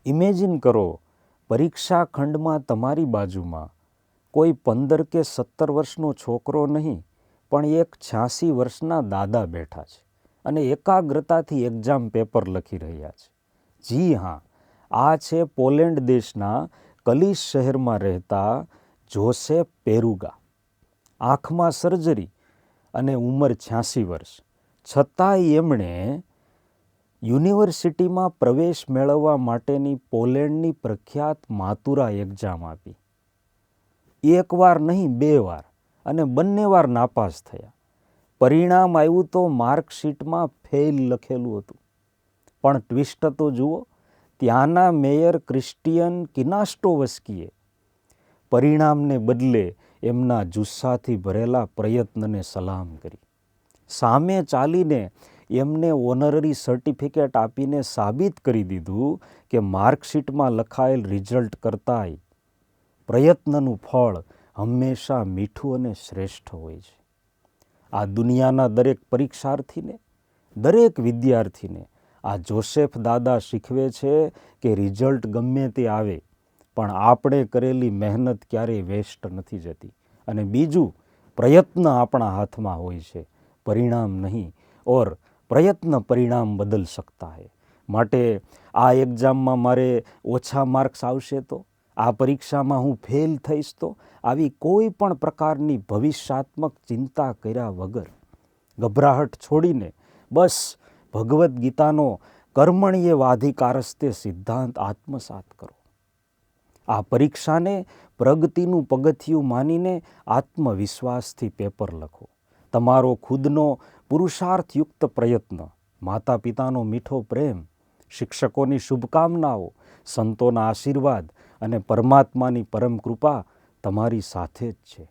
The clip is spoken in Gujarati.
ઇમેજિન કરો, પરીક્ષા ખંડમાં તમારી બાજુમાં કોઈ 15 કે 17 વર્ષનો છોકરો નહીં, પણ એક 86 વર્ષના દાદા બેઠા છે અને એકાગ્રતાથી એક્ઝામ પેપર લખી રહ્યા છે. જી હા, આ છે પોલેન્ડ દેશના કલિશ શહેરમાં રહેતા જોસેફ પેરુગા. આંખમાં સર્જરી અને ઉંમર 86 વર્ષ, છતાંય એમણે યુનિવર્સિટીમાં પ્રવેશ મેળવવા માટેની પોલેન્ડની પ્રખ્યાત માતુરા એક્ઝામ આપી. એકવાર નહીં 2 વાર, અને બંને વાર નાપાસ થયા. પરિણામ આવ્યું તો માર્કશીટમાં ફેલ લખેલું હતું. પણ ટ્વિસ્ટ તો જુઓ, ત્યાંના મેયર ક્રિસ્ટિયન કિનાસ્ટોવસ્કીએ પરિણામને બદલે એમના જુસ્સાથી ભરેલા પ્રયત્નને સલામ કરી. સામે ચાલીને એમને ઓનરરી સર્ટિફિકેટ આપીને સાબિત કરી દીધું કે માર્કશીટમાં લખાયેલ રિઝલ્ટ કરતાંય પ્રયત્નનું ફળ હંમેશા મીઠું અને શ્રેષ્ઠ હોય છે. આ દુનિયાના દરેક પરીક્ષાર્થીને, દરેક વિદ્યાર્થીને આ જોસેફ દાદા શીખવે છે કે રિઝલ્ટ ગમે તે આવે, પણ આપણે કરેલી મહેનત ક્યારેય વેસ્ટ નથી જતી. અને બીજું, પ્રયત્ન આપણા હાથમાં હોય છે, પરિણામ નહીં. ઓર પ્રયત્ન પરિણામ બદલ શકતા હૈ. માટે આ એક્ઝામમાં મારે ઓછા માર્ક્સ આવશે તો, આ પરીક્ષામાં હું ફેલ થઈશ તો, આવી કોઈ પણ પ્રકારની ભવિષ્યાત્મક ચિંતા કર્યા વગર, ગભરાહટ છોડીને બસ ભગવદ્ ગીતાનો કર્મણ્યેવાધિકારસ્તે સિદ્ધાંત આત્મસાત કરો. આ પરીક્ષાને પ્રગતિનું પગથિયું માનીને આત્મવિશ્વાસથી પેપર લખો. તમારો ખુદનો પુરુષાર્થયુક્ત પ્રયત્ન, માતા પિતાનો મીઠો પ્રેમ, શિક્ષકોની શુભકામનાઓ, સંતોના આશીર્વાદ અને પરમાત્માની પરમ કૃપા તમારી સાથે જ છે.